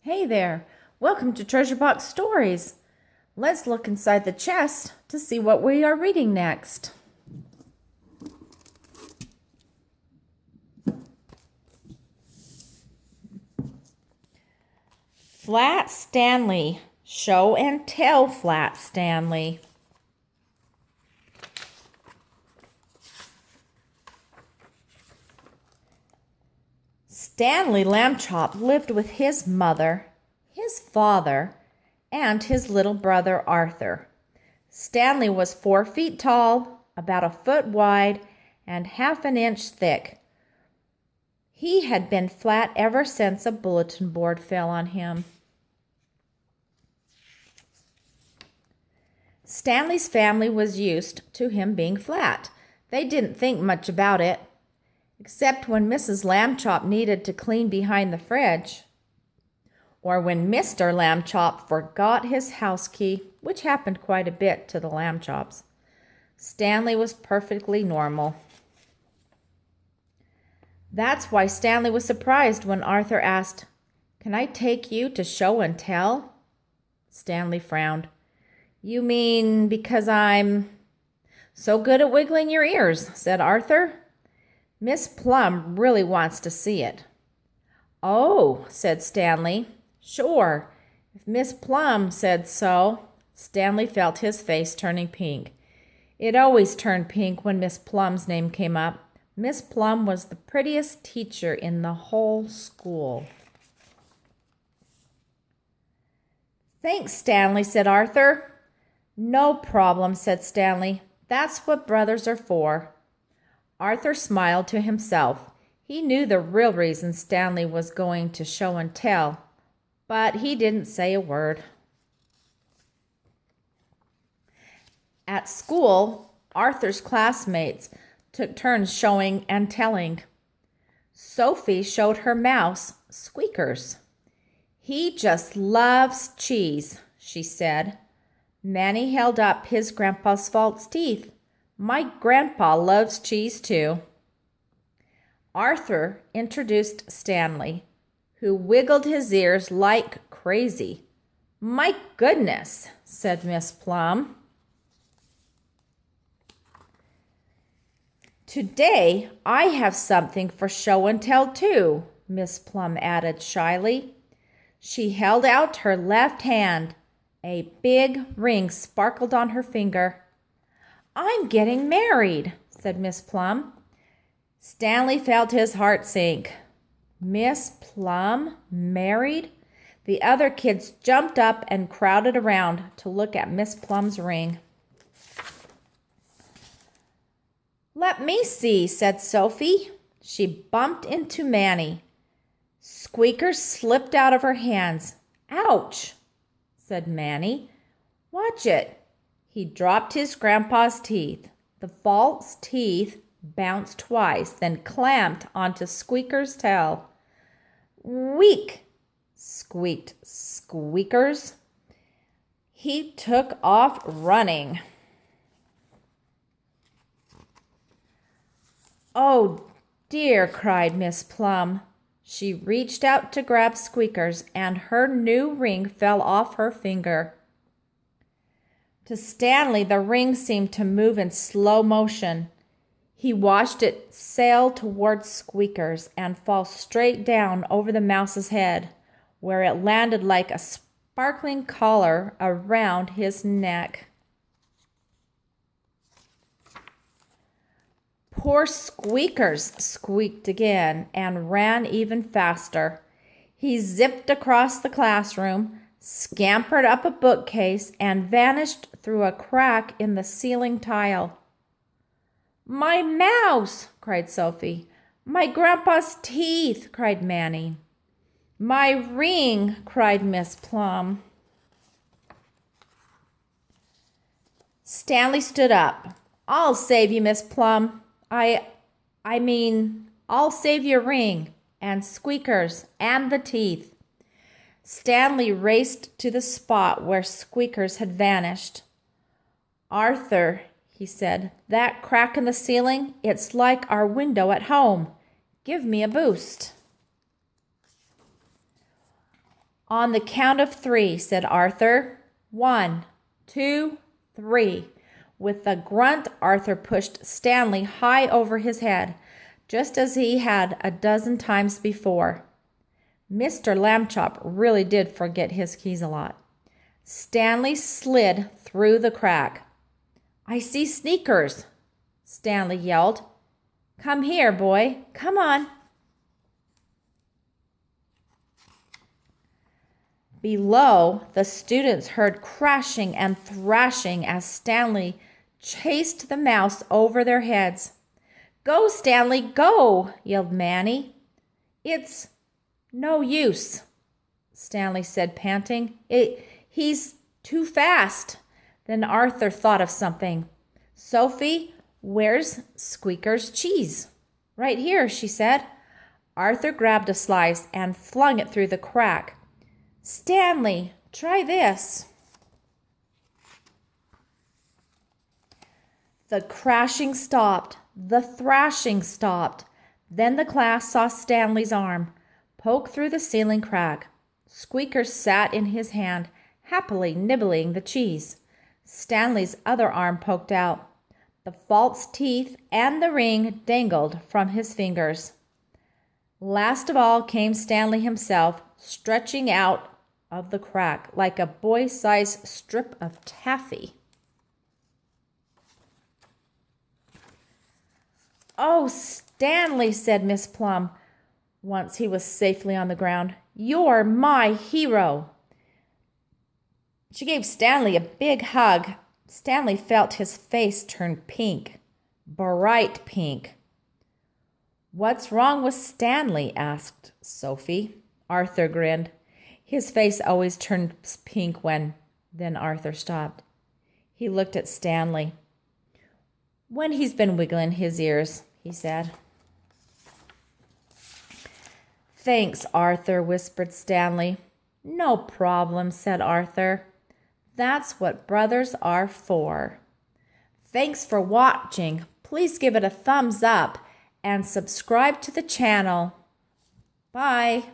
Hey there, welcome to Treasure Box Stories. Let's look inside the chest to see what we are reading next. Flat Stanley, Show and Tell Flat Stanley. Stanley Lambchop lived with his mother, his father, and his little brother Arthur. Stanley was 4 feet tall, about a foot wide, and half an inch thick. He had been flat ever since a bulletin board fell on him. Stanley's family was used to him being flat. They didn't think much about it, except when Mrs. Lambchop needed to clean behind the fridge, or when Mr. Lambchop forgot his house key, which happened quite a bit to the Lambchops. Stanley was perfectly normal. That's why Stanley was surprised when Arthur asked, "Can I take you to show and tell?" Stanley frowned. "You mean because I'm so good at wiggling your ears," said Arthur. "Miss Plum really wants to see it." "Oh," said Stanley. "Sure, if Miss Plum said so." Stanley felt his face turning pink. It always turned pink when Miss Plum's name came up. Miss Plum was the prettiest teacher in the whole school. "Thanks, Stanley," said Arthur. "No problem," said Stanley. "That's what brothers are for." Arthur smiled to himself. He knew the real reason Stanley was going to show and tell, but he didn't say a word. At school, Arthur's classmates took turns showing and telling. Sophie showed her mouse, Squeakers. "He just loves cheese," she said. Manny held up his grandpa's false teeth. "My grandpa loves cheese too." Arthur introduced Stanley, who wiggled his ears like crazy. "My goodness," said Miss Plum. "Today I have something for show and tell too," Miss Plum added shyly. She held out her left hand. A big ring sparkled on her finger. "I'm getting married," said Miss Plum. Stanley felt his heart sink. Miss Plum married? The other kids jumped up and crowded around to look at Miss Plum's ring. "Let me see," said Sophie. She bumped into Manny. Squeakers slipped out of her hands. "Ouch," said Manny. "Watch it." He dropped his grandpa's teeth. The false teeth bounced twice, then clamped onto Squeaker's tail. "Weak!" squeaked Squeakers. He took off running. "Oh dear," cried Miss Plum. She reached out to grab Squeakers, and her new ring fell off her finger. To Stanley, the ring seemed to move in slow motion. He watched it sail towards Squeakers and fall straight down over the mouse's head, where it landed like a sparkling collar around his neck. Poor Squeakers squeaked again and ran even faster. He zipped across the classroom, scampered up a bookcase, and vanished through a crack in the ceiling tile. "My mouse!" cried Sophie. "My grandpa's teeth!" cried Manny. "My ring!" cried Miss Plum. Stanley stood up. "I'll save you, Miss Plum. I'll save your ring and Squeakers and the teeth." Stanley raced to the spot where Squeakers had vanished. "Arthur," he said, "that crack in the ceiling, it's like our window at home. Give me a boost." On the count of 3, said Arthur. 1, 2, 3. With a grunt, Arthur pushed Stanley high over his head, just as he had a dozen times before. Mr. Lambchop really did forget his keys a lot. Stanley slid through the crack. I see sneakers, Stanley yelled. Come here, boy. Come on. Below, the students heard crashing and thrashing as Stanley chased the mouse over their heads. Go, Stanley, go, yelled Manny. It's no use, Stanley said, panting. He's too fast. Then Arthur thought of something. Sophie, where's Squeaker's cheese? Right here, she said. Arthur grabbed a slice and flung it through the crack. Stanley, try this. The crashing stopped. The thrashing stopped. Then the class saw Stanley's arm poke through the ceiling crack. Squeaker sat in his hand, happily nibbling the cheese. Stanley's other arm poked out. The false teeth and the ring dangled from his fingers. Last of all came Stanley himself, stretching out of the crack like a boy-sized strip of taffy. Oh, Stanley, said Miss Plum, once he was safely on the ground. You're my hero. She gave Stanley a big hug. Stanley felt his face turn pink, bright pink. What's wrong with Stanley? Asked Sophie. Arthur grinned. His face always turns pink when... Then Arthur stopped. He looked at Stanley. When he's been wiggling his ears, he said. Thanks, Arthur, whispered Stanley. No problem, said Arthur. That's what brothers are for. Thanks for watching. Please give it a thumbs up and subscribe to the channel. Bye.